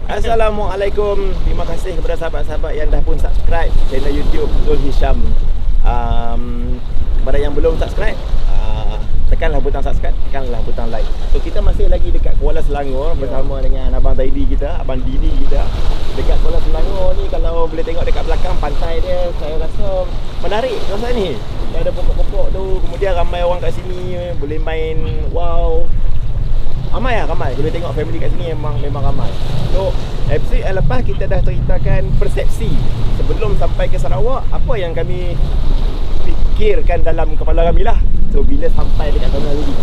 Assalamualaikum. Terima kasih kepada sahabat-sahabat yang dah pun subscribe channel YouTube Zul Hisham. Kepada yang belum subscribe, tekanlah butang subscribe, tekanlah butang like. So kita masih lagi dekat Kuala Selangor bersama dengan Abang Zaidi kita, Abang Didi kita. Dekat Kuala Selangor ni, kalau boleh tengok dekat belakang pantai dia, saya rasa menarik kawasan ni. Ada pokok-pokok tu, kemudian ramai orang kat sini, boleh main wow. Ramai. Boleh tengok family kat sini memang ramai. So, episode yang lepas kita dah ceritakan persepsi sebelum sampai ke Sarawak, apa yang kami fikirkan dalam kepala kami lah. So, bila sampai dekat sana tadi,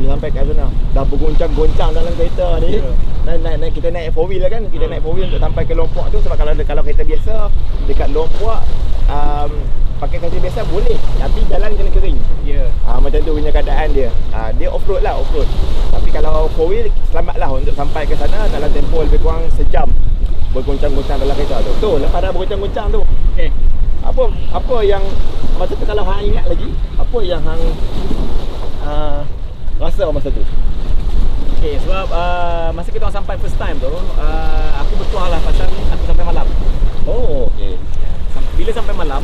bila sampai kat sana, dah bergoncang-goncang dalam kereta ni. Naik, kita naik 4 wheel lah kan. Kita naik 4 wheel untuk sampai ke Lompoak tu. Sebab kalau kereta biasa, dekat Lompoak pakai kereta biasa boleh, tapi jalan kena kering. Macam tu punya keadaan dia. Dia off-road lah, off-road. Tapi kalau 4 wheel, selamatlah untuk sampai ke sana dalam tempoh lebih kurang sejam bergoncang-goncang dalam kereta tu. Tu, lepas dah bergoncang-goncang tu, apa yang masa tu, kalau hang ingat lagi, apa yang hang rasa masa tu? Sebab masa kita orang sampai first time tu, aku bertuah lah pasal aku sampai malam. Bila sampai malam,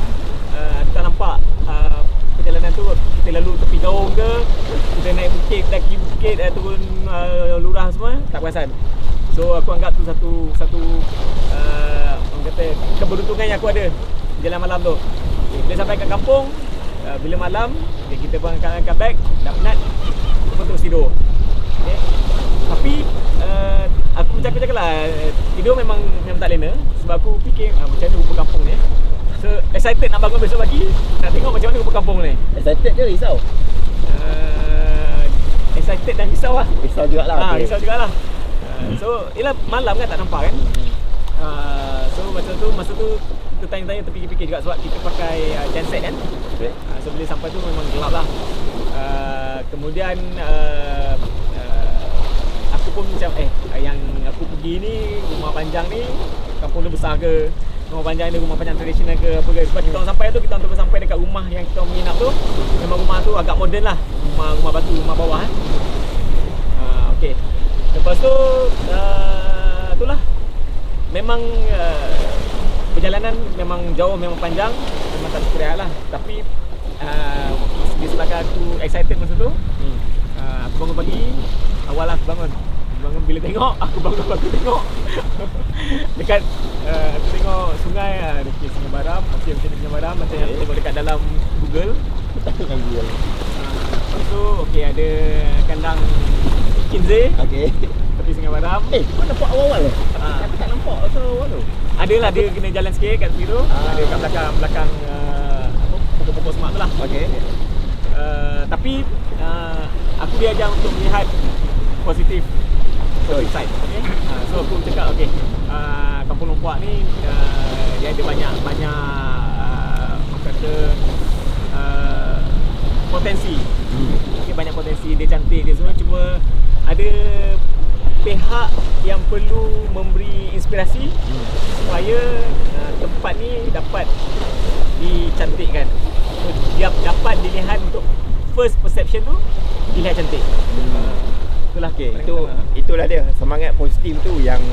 kita nampak perjalanan tu, kita lalu tepi gaung ke, kita naik bukit, daki bukit, turun lurah semua, tak perasan. So aku anggap tu satu orang kata keberuntungan yang aku ada jalan malam tu. Bila sampai kat kampung, bila malam, kita pun angkat beg, dah penat, kita pun terus tidur. Tapi aku cakap lah, tidur memang tak lena. Sebab aku fikir macam mana rupa kampung ni. So excited nak bangun besok pagi, nak tengok macam mana rupa kampung ni. Excited ke risau? Excited dan risau lah. Risau jugalah. Risau jugalah. So ialah malam kan, tak nampak kan. So masa tu kita tanya-tanya terfikir-fikir juga sebab kita pakai genset kan. So bila sampai tu memang gelap lah. Kemudian aku pun macam yang aku pergi ni, rumah panjang ni, kampung dia besar ke, rumah panjang ni rumah panjang tradisional ke apa ke. Sebab kita orang sampai tu, kita orang terus sampai dekat rumah yang kita orang menginap tu. Memang rumah tu agak moden lah, rumah batu, rumah bawah kan. Okay. Lepas tu itulah, memang perjalanan memang jauh, memang panjang, memang tak terkira lah. Tapi disebabkan aku excited masa tu, aku bangun pagi, awal aku bangun bila tengok, aku tengok dekat aku tengok sungai, dekat Sungai Baram, Sungai Baram macam yang aku tengok dekat dalam Google. Lepas tu ada kandang Kinze. Tepi Sungai Baram. Kau nampak awal-awal tu? Aku tak nampak awal tu. Adalah, dia kena jalan sikit kat tepi tu. Ada kat belakang pokok-pokok semak tu lah. Tapi aku diajar untuk melihat positif side. So aku cakap Kampung Lompoak ni dia ada banyak kata potensi. Banyak potensi, dia cantik, dia semua, cuma ada pihak yang perlu memberi inspirasi supaya tempat ni dapat dicantikkan. So, dia dapat dilihat untuk first perception tu, dilihat cantik. Itulah itulah dia, semangat positif tu yang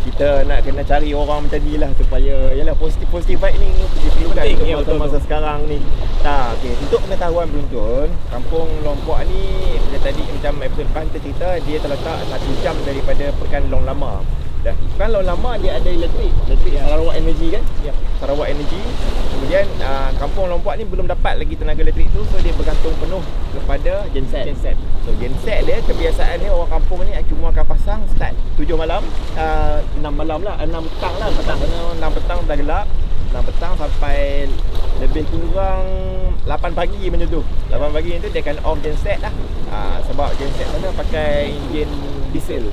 kita nak kena cari orang macam ni lah, supaya yalah positif vibe ni diperlukan untuk masa sekarang ni. Untuk pengetahuan penonton, Kampung Lompoak ni tadi macam episode depan kita cerita, dia terletak 1 jam daripada Pekan Long Lama. Dan Pekan Long Lama dia ada elektrik Sarawak Energy kan. Sarawak Energy. Kemudian Kampung Lompoak ni belum dapat lagi tenaga elektrik tu, so dia bergantung penuh kepada genset. So genset dia, kebiasaan dia orang kampung ni cuma akan pasang start 7 malam, 6 malam lah, 6 petang lah, 6 petang dah gelap, 6 petang sampai lebih kurang 8 pagi macam tu. 8 pagi tu dia akan off genset lah. Sebab genset sana pakai enjin diesel,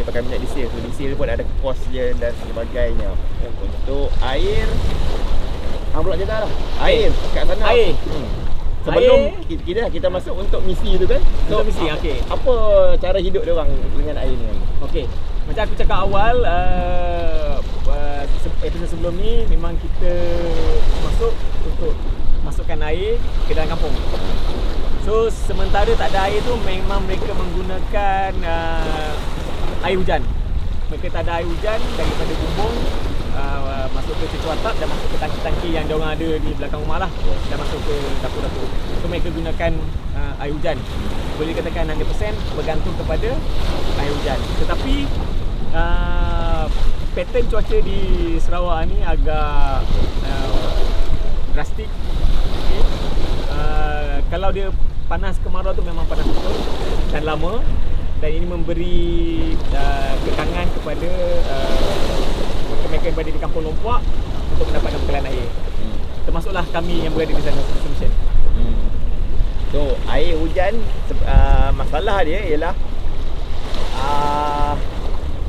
pakai minyak diesel. So diesel pun ada kos dia dan sebagainya. Untuk air, pula cerita lah. Air kat sana. Sebelum kita masuk untuk misi tu kan. So, misi, apa cara hidup dia orang dengan air ni? Macam aku cakap awal, episod sebelum ni memang kita untuk masukkan air ke dalam kampung. So sementara tak ada air tu, memang mereka menggunakan air hujan. mereka tak ada air hujan daripada bumbung masuk ke situ atap dan masuk ke tangki-tangki yang diorang ada di belakang rumah lah, dan masuk ke dapur-dapur. So mereka gunakan air hujan. Boleh katakan 100% bergantung kepada air hujan. Tetapi pattern cuaca di Sarawak ni agak drastik. Okay. Kalau dia panas kemarau tu memang panas betul dan lama, dan ini memberi kekangan kepada mereka yang berada di Kampung Lompuak untuk mendapatkan bekalan air. Termasuklah kami yang berada di sana Mission. So air hujan, masalah dia ialah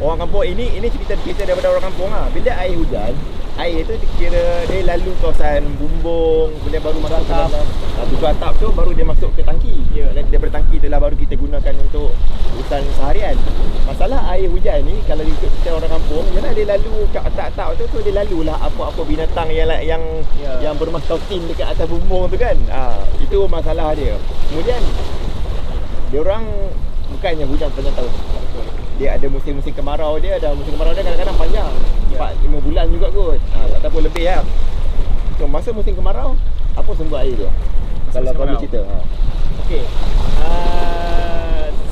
orang kampung ini cerita daripada orang kampung lah. Bila air hujan, air tu kira dia lalu kawasan bumbung, bila baru masuk ke dalam tujuh atap tu, baru dia masuk ke tangki. Dan daripada tangki tu lah baru kita gunakan untuk urusan seharian. Masalah air hujan ni, kalau ikut kita orang kampung, ialah dia lalu kat atap-atap tu dia lalulah apa-apa binatang yang bermas tautin dekat atas bumbung tu kan. Itu masalah dia. Kemudian dia orang bukannya hujan sepanjang tahun. Dia ada musim-musim kemarau dia, kadang-kadang panjang. 4-5 bulan juga kot. Ataupun lebih lah. So masa musim kemarau, apa sumber air dia? Kalau kau boleh cerita. Okey.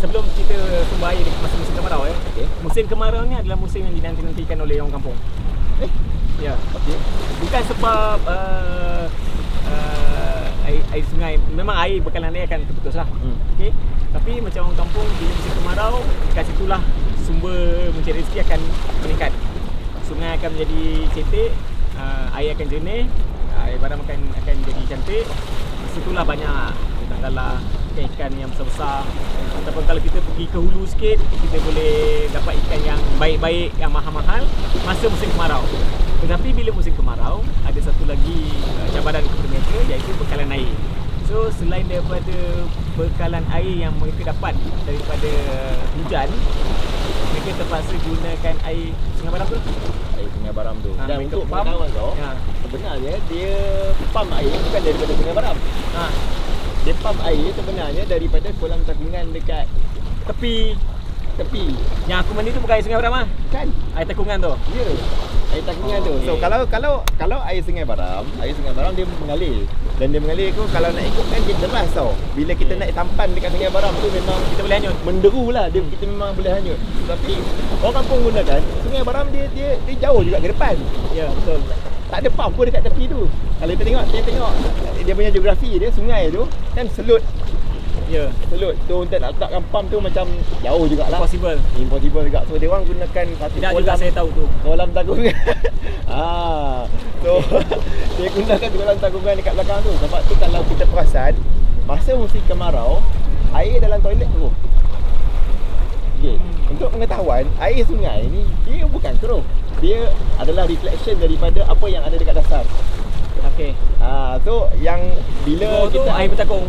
Sebelum cerita sumber air di masa musim kemarau okay. Musim kemarau ni adalah musim yang dinanti-nantikan oleh orang kampung. Ya. Okey. Bukan sebab air sungai, memang air bekalan air akan terputus lah. Okey. Tapi macam orang kampung, bila musim kemarau, kat situlah sumber mencari rezeki akan meningkat. Sungai akan menjadi cetek, air akan jernih, air baram akan jadi cantik. Situlah banyak katakanlah ikan yang besar-besar. Ataupun kalau kita pergi ke hulu sikit, kita boleh dapat ikan yang baik-baik, yang mahal-mahal masa musim kemarau. Tetapi bila musim kemarau, ada satu lagi cabaran kepada mereka, iaitu bekalan air. So selain daripada bekalan air yang mereka dapat daripada hujan, mereka terpaksa gunakan air Sungai Baram tu. Air Sungai Baram tu. Dan untuk pump, pengetahuan kau, sebenarnya dia pump air bukan daripada Sungai Baram. Dia pump air sebenarnya daripada kolam takungan dekat tepi. Yang aku mandi tu bukan air Sungai Baram ah. Kan? Air takungan tu. Ya. Air takungan tu. So kalau air Sungai Baram dia mengalir. Dan dia mengalir tu kalau nak ikut kan dia deras tau. Bila kita naik sampan dekat Sungai Baram tu memang kita boleh hanyut. Menderu lah kita memang boleh hanyut. Tapi orang kampung gunakan Sungai Baram dia jauh juga ke depan. Ya, betul. Tak ada pump pun dekat tepi tu. Kalau kita tengok dia punya geografi dia, sungai tu kan selut. Ya, selut tu untuk nak letakkan pump tu macam jauh jugalah. Impossible juga. So dia orang gunakan satu tidak kolam, juga saya tahu tu. Kolam takungan. So dia gunakan kolam takungan dekat belakang tu. Sebab tu kalau kita perasan masa musim kemarau, air dalam toilet keruh. Okay. Untuk pengetahuan, air sungai ni dia bukan keruh. Dia adalah reflection daripada apa yang ada dekat dasar. Okey. So yang bila keruh kita tu air bertakung.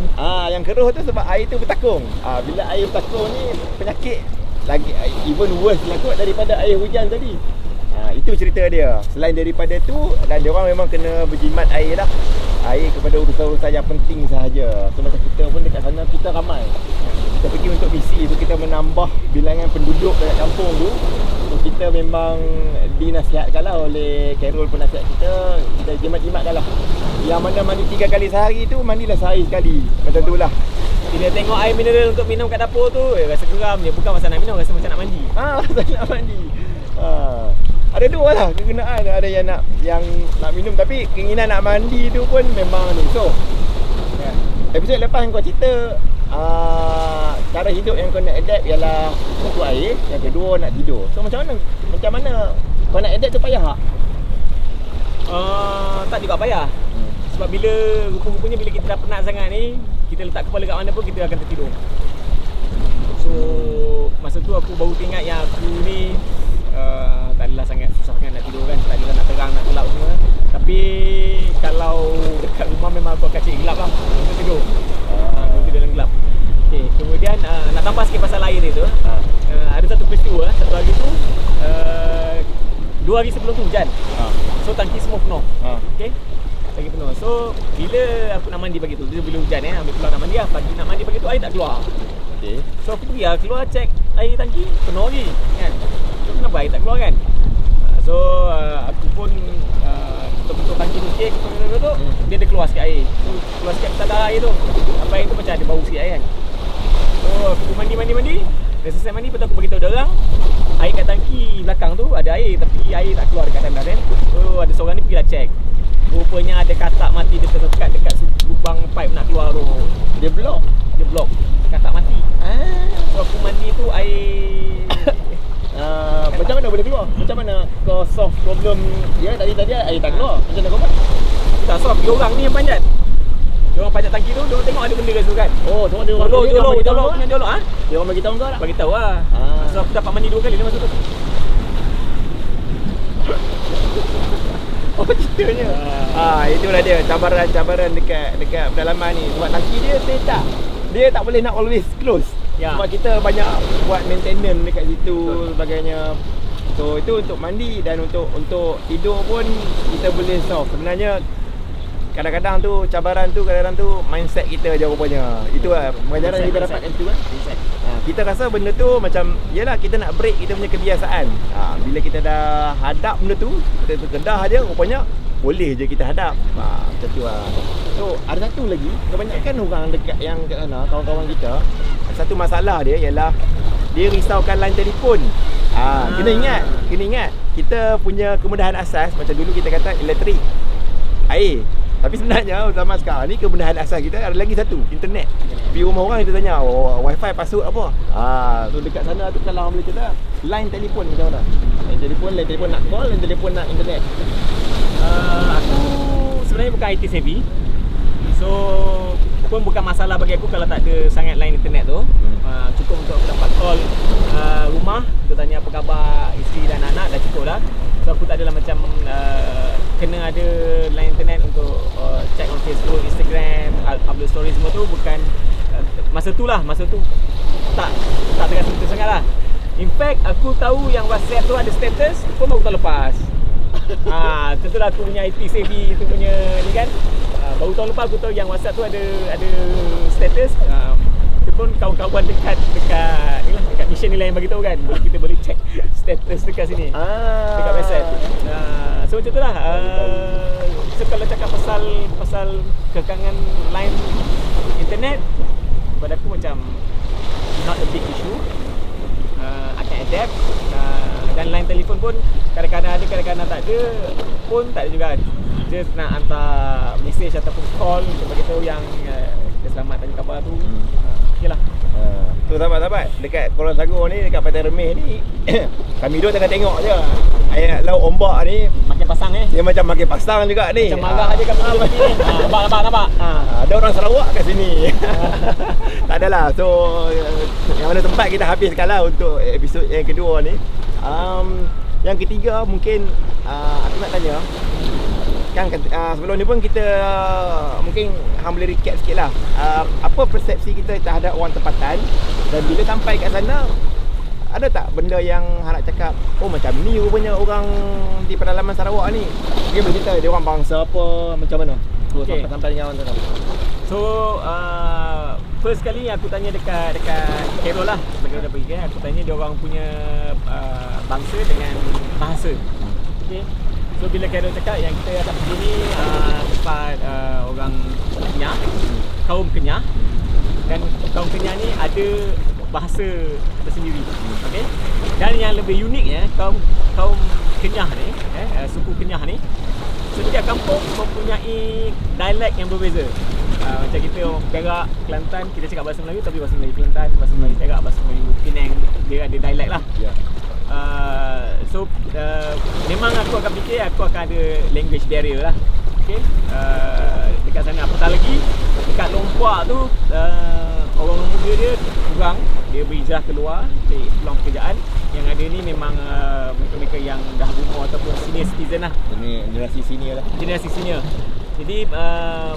Yang keruh tu sebab air tu bertakung. Bila air bertakung ni penyakit lagi even worse lah kot daripada air hujan tadi. Itu cerita dia. Selain daripada tu, dan dia orang memang kena berjimat air dah. Air kepada urusan-urusan yang penting sahaja. So macam kita pun dekat sana kita ramai. Kita pergi untuk misi tu, kita menambah bilangan penduduk dekat kampung tu. So kita memang dinasihatkan lah oleh Carol penasihat kita jimat-jimatkan lah. Yang mana mandi 3 kali sehari tu, mandilah sehari sekali. Macam tu lah. Bila tengok air mineral untuk minum kat dapur tu, rasa geram je. Bukan masa nak minum, rasa macam nak mandi. Masa nak mandi. Ada dua lah kegunaan. Ada yang nak minum, tapi keinginan nak mandi tu pun memang ni. So episod lepas kau cerita cara hidup yang kau nak adapt ialah satu air, yang kedua nak tidur. So macam mana kau nak adapt tu payah tak? Tak juga payah. Sebab bila rupa-rupanya bila kita dah penat sangat ni, kita letak kepala kat mana pun kita akan tertidur. So masa tu aku baru teringat yang aku ni tak adalah sangat susah sangat nak tidur kan. Tak adalah nak terang, nak gelap semua. Tapi kalau dekat rumah memang aku akan cari gelap lah untuk tidur. Aku tidur dalam gelap. Okay, kemudian nak tambah sikit pasal air dia tu. Ada satu peristiwa, satu hari tu 2 hari sebelum tu hujan. So tangki semua penuh. Okay, tangki penuh. So bila aku nak mandi pagi tu, bila hujan ambil keluar nak mandi lah. Pagi nak mandi pagi tu air tak keluar. Okay. So aku pergi lah keluar cek air tangki penuh lagi kan. So kenapa kenapa air tak keluar kan. So aku pun ketuk-ketuk tangki kucing tu dia ada keluar sikit air. So keluar sikit tak air tu. Apa air tu macam ada bau sikit air kan. So aku mandi. Dah selesai mandi, lepas tu aku beritahu dia orang air kat tangki belakang tu ada air tapi air tak keluar dekat dalam kan. So ada seorang ni pergilah check. Rupanya ada katak mati dia terdekat dekat lubang pipe nak keluar tu. Dia blok katak mati. So aku mandi tu air Macam mana boleh keluar? Macam mana kau solve problem dia tadi air tak keluar? Macam mana kau buat? tak solve. Dia orang ni yang panjat. Dia orang panjat tangki tu, dia orang tengok ada benda kat situ kan. Oh, tengok dia orang Jolok ha. Dia orang bagi tahu kau tak? Bagi tahu lah. So aku dapat mandi 2 kali dia masa tu. Oh, ceritanya. Itulah dia cabaran dekat pedalaman ni. Sebab tangki dia tak boleh nak always close. Ya. Sebab kita banyak buat maintenance dekat situ sebagainya. So itu untuk mandi dan untuk tidur pun kita boleh solve. Sebenarnya kadang-kadang tu cabaran tu kadang-kadang tu mindset kita je rupanya. Itu lah pengajaran yang kita dapatkan tu kan. Kita rasa benda tu macam yalah kita nak break kita punya kebiasaan. Bila kita dah hadap benda tu, kita kedah aja rupanya boleh je kita hadap. Macam tu lah. So ada satu lagi, kebanyakan orang dekat yang kat sana, kawan-kawan kita, satu masalah dia ialah dia risaukan line telefon. Kena ingat kita punya kemudahan asas macam dulu kita kata elektrik, air. Tapi sebenarnya zaman sekarang ni kemudahan asas kita ada lagi satu, internet. Pergi rumah orang kita tanya, wifi password apa? So dekat sana tu kalau orang boleh cerita, line telefon macam mana? Line telefon nak call, line telefon nak internet. Aku sebenarnya bukan IT savvy. So pun bukan masalah bagi aku kalau tak ada sangat line internet tu. Cukup untuk aku dapat call rumah, aku tanya apa khabar isteri dan anak, dah cukup dah. So aku tak adalah macam kena ada line internet untuk check on Facebook, Instagram, upload story semua tu. Bukan masa tu tak terasa betul sangat lah. In fact aku tahu yang WhatsApp tu ada status pun baru tahun lepas. Tentulah aku punya IT savvy tu punya ni kan. Baru tahun lepas aku tahu yang WhatsApp tu ada status. Itu pun kawan-kawan dekat mission nilai yang bagi tahu kan. Kita boleh check status dekat sini. Dekat website. So macam tu lah. So kalau cakap pasal kekangan line internet, pada aku macam not a big issue. I can adapt. Dan line telefon pun kadang-kadang ada, kadang-kadang tak ada pun tak ada juga. Just nak hantar message ataupun call untuk bagi tahu yang dia selamat tanya khabar tu. Okeylah. Tu sahabat-sahabat, dekat Kuala Selangor ni, dekat Pantai Remeh ni kami dua tengah tengok je air laut ombak ni Makin pasang dia macam makin pasang juga ni. Macam marah aje kami duduk ni. Nampak. Ada orang Sarawak kat sini. Tak adalah. So yang mana tempat kita habiskan lah untuk episod yang kedua ni. Yang ketiga mungkin aku nak tanya kan sebelum ni pun kita mungkin hang boleh recap sikit lah. Apa persepsi kita terhadap orang tempatan, dan bila sampai kat sana ada tak benda yang hang nak cakap, oh macam ni rupanya orang di pedalaman Sarawak ni. Mungkin boleh cerita dia orang bangsa apa, macam mana? Okay. Sampai dengan orang sana. So first kali aku tanya dekat Carol lah, sebagai dah pergi kan, aku tanya dia orang punya bangsa dengan bahasa. Okay. So bila Carol cakap yang kita akan pergi ni tempat orang Kenyah, kaum Kenyah, dan kaum Kenyah ni ada bahasa tersendiri. Okay. Dan yang lebih uniknya kaum Kenyah ni, suku Kenyah ni, setiap kampung mempunyai dialek yang berbeza. Macam kita orang Perak, Kelantan, kita cakap bahasa Melayu tapi bahasa Melayu Kelantan, bahasa Melayu Perak, bahasa Melayu Penang, dia ada dialek lah. So memang aku akan fikir aku akan ada language barrier lah. Okay. Dekat sana apatah lagi dekat Lompoak tu orang muda dia kurang, dia berhijrah keluar cari peluang pekerjaan. Yang ada ni memang mereka yang dah berumur ataupun senior citizen lah. Ini generasi senior lah. Generasi senior. Jadi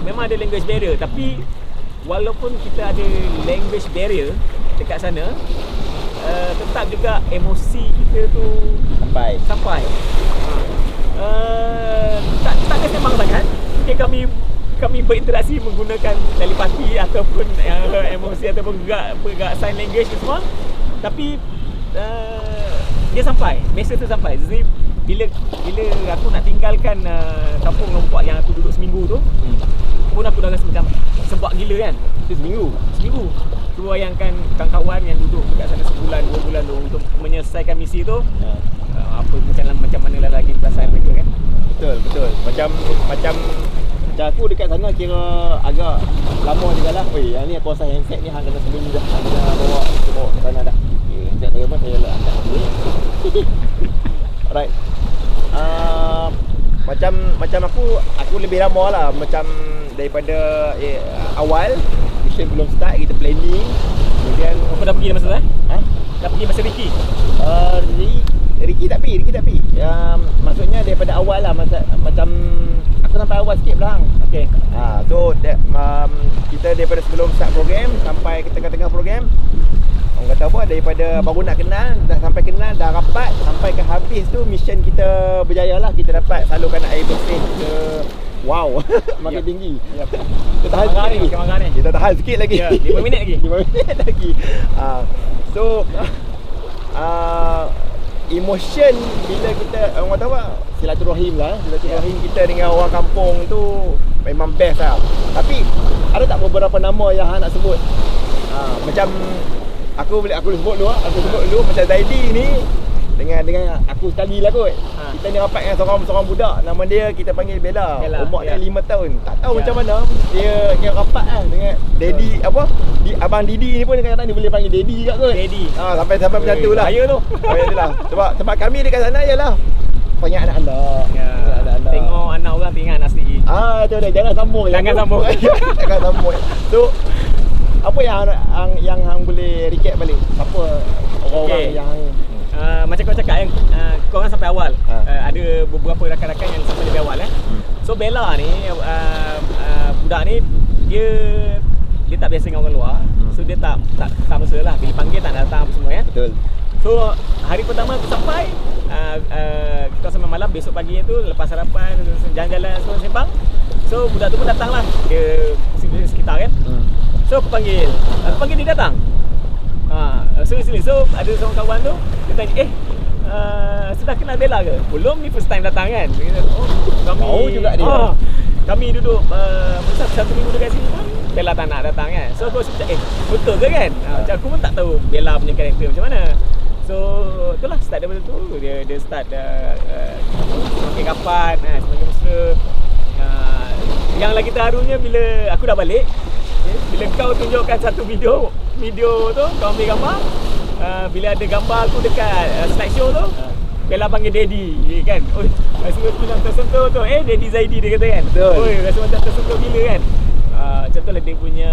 memang ada language barrier, tapi walaupun kita ada language barrier dekat sana, tetap juga emosi kita tu sampai. Tak ada sembang sangat. Okay, kami berinteraksi menggunakan telepati ataupun emosi ataupun gerak sign language semua. Tapi dia sampai, mesej tu sampai. Jadi bila aku nak tinggalkan kampung Lompoak yang aku duduk seminggu tu, pun aku dah rasa macam sebab gila kan. Itu seminggu. Tu bayangkan kawan-kawan yang duduk dekat sana sebulan, 2 bulan tu untuk menyelesaikan misi tu. Macam mana lagi perasaan mereka kan. Betul. Macam aku dekat sana kira agak lama juga lah. Weh, yang ni aku rasa handset ni hang kena sebelum dah. Hang kena bawa ke sana dah. Okay, handset saya pun saya hantar dulu. Alright. Macam aku lebih lama lah. Macam daripada awal mission belum start, kita planning. Kemudian Kau dah pergi dah masa tu Ha? Dah pergi masa Ricky? Ricky tak pergi. Maksudnya daripada awal lah, macam aku sampai awal sikit belakang. Okay. So kita daripada sebelum start program sampai ke tengah-tengah program, orang kata apa, daripada baru nak kenal, dah sampai kenal, dah rapat, sampai ke habis tu mission kita berjaya lah. Kita dapat salurkan air bersih ke makin tinggi. Kita tahan sikit lagi. Kita tahan sikit lagi. 5 minit lagi. 5 minit lagi. So emotion bila kita, orang kata apa, silaturahim lah. Silaturahim kita dengan orang kampung tu memang best lah. Tapi ada tak beberapa nama yang hang nak sebut? Macam aku sebut dulu macam Zaidi ni, dengan aku sekali lah kot. Kita ni rapat dengan seorang budak, nama dia kita panggil Bella. Umur dia 5 tahun. Tak tahu macam mana dia rapat lah dengan Daddy abang Didi ni pun kadang-kadang dia boleh panggil Daddy juga kot. Daddy. Sampai macam tu lah. Bahaya tu. Itulah. Sebab kami dekat sana ialah banyak anak-anak. Tengok anak orang tinggal anak sendiri. Tu dah, jangan sambung. Jangan sambung. So apa yang hang boleh recap balik? Apa orang-orang yang macam kau cakap yang korang sampai awal. Ada beberapa rakan-rakan yang sampai lebih awal. So Bella ni budak ni dia tak biasa dengan orang luar. So dia tak mesra lah. Bila panggil tak datang apa semua ya. Betul. So hari pertama aku sampai, kita sampai malam. Besok pagi tu lepas sarapan, jalan-jalan semua sembang. So budak tu pun datang lah. Dia sekitar kan. So aku panggil dia datang. So ada seorang kawan tu, dia tanya, sudah kenal Bella ke? Belum, ni first time datang kan. Kami mau juga dia. Kami duduk satu minggu dekat sini pun Bella tak nak datang kan. So aku rasa macam betul ke kan? Macam aku pun tak tahu Bella punya karakter macam mana. So itulah start daripada tu. Dia start semakin rapat, semakin mesra. Yang lagi terharunya bila aku dah balik, bila kau tunjukkan satu video tu, kau ambil gambar, bila ada gambar aku dekat slideshow tu, Bella panggil Daddy kan. Rasa macam tersentuh tu. Daddy Zaidi dia kata kan. Rasa macam tersentuh gila kan. Contohlah dia punya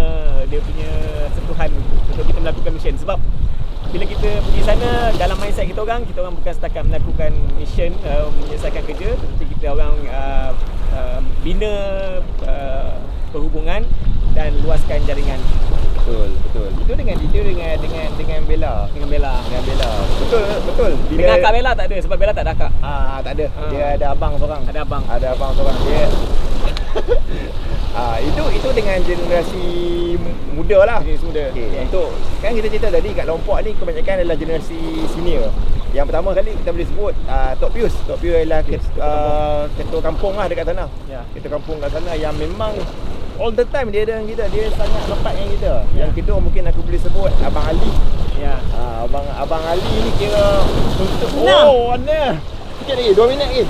sentuhan untuk kita melakukan mission. Sebab bila kita pergi sana, dalam mindset kita orang bukan setakat melakukan mission, menyelesaikan kerja, tetapi kita orang bina perhubungan dan luaskan jaringan. Betul. Itu dengan Bella. Betul. Dengan Kak Bella tak ada, sebab Bella tak ada akak. Tak ada. Dia ada abang seorang. Ada abang Seorang. Dia itu dengan generasi muda lah. Generasi muda. Okay. Untuk kan kita cerita tadi kat Lompoak ni kebanyakan adalah generasi senior. Yang pertama kali kita boleh sebut Tok Pius. Tok Pius adalah ketua kampung lah dekat sana. Ketua kampung kat sana yang memang all the time dia dengan kita. Dia sangat rapat dengan kita. Yang kedua mungkin aku boleh sebut Abang Ali. Abang Ali ni kira untuk mana? Sikit lagi, 2 minit lagi.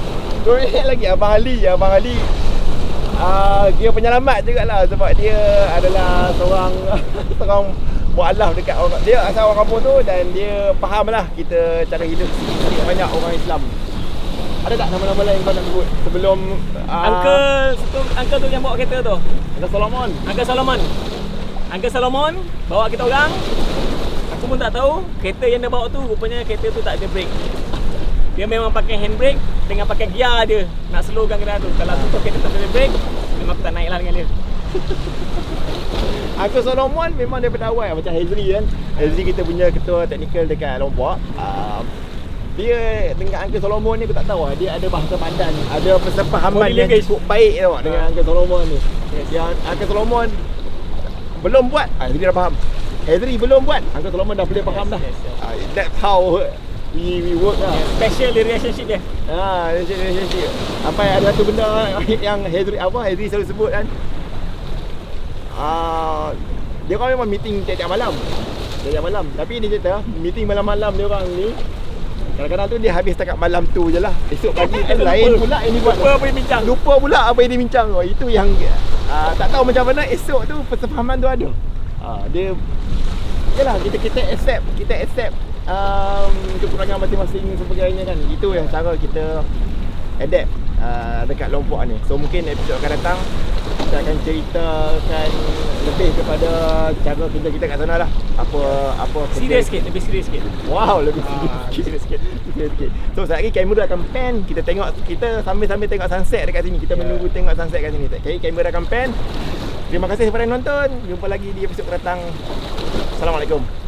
2 minit lagi. Abang Ali kira penyelamat jugalah, sebab dia adalah seorang mualaf dekat orang. Dia asal orang kampung tu dan dia fahamlah kita cara hidup sikit banyak orang Islam. Ada tak nama-nama lain kau nak sebut sebelum Uncle tu yang bawa kereta tu? Uncle Solomon bawa kita orang. Aku pun tak tahu kereta yang dia bawa tu, rupanya kereta tu tak ada brake. Dia memang pakai handbrake dengan pakai gear dia nak slowkan kenderaan tu. Kalau tu kereta tak ada brake, memang aku tak naik lah dengan dia. Uncle Solomon memang daripada awal macam Hazri kan. Hazri kita punya ketua teknikal dekat Lompoak. Dia dengan Uncle Solomon ni aku tak tahu dia ada bahasa padan, ada persefahaman yang cukup baik tau dengan Uncle Solomon ni. Yang Uncle Solomon belum buat, Hazri dah faham. Hazri belum buat, Uncle Solomon dah boleh faham dah. That's how we work lah. Special relationship dia. Relationship. Apa ada satu benda yang Hedri selalu sebut kan. Dia orang memang meeting tiap-tiap malam. Tapi dia cerita meeting malam-malam dia orang ni kadang-kadang tu dia habis setakat malam tu je lah. Esok pagi tu lain pula yang dia buat. Lupa apa yang bincang. Lupa pula apa yang dia bincang. Itu yang tak tahu macam mana esok tu persefahaman tu ada. Dia yalah kita accept kekurangan masing-masing sebagainya kan. Itu yang cara kita adapt dekat Lompok ni. So mungkin episod akan datang kita akan ceritakan lebih kepada cara kerja kita kat sana lah. Apa Serius sikit, lebih serius sikit. Wow, lebih serius sikit. So sekejap lagi kamera akan pan. Kita sambil-sambil tengok sunset dekat sini. Kita menunggu tengok sunset kat sini. Okay, kamera akan pan. Terima kasih kepada yang nonton. Jumpa lagi di episod akan datang. Assalamualaikum.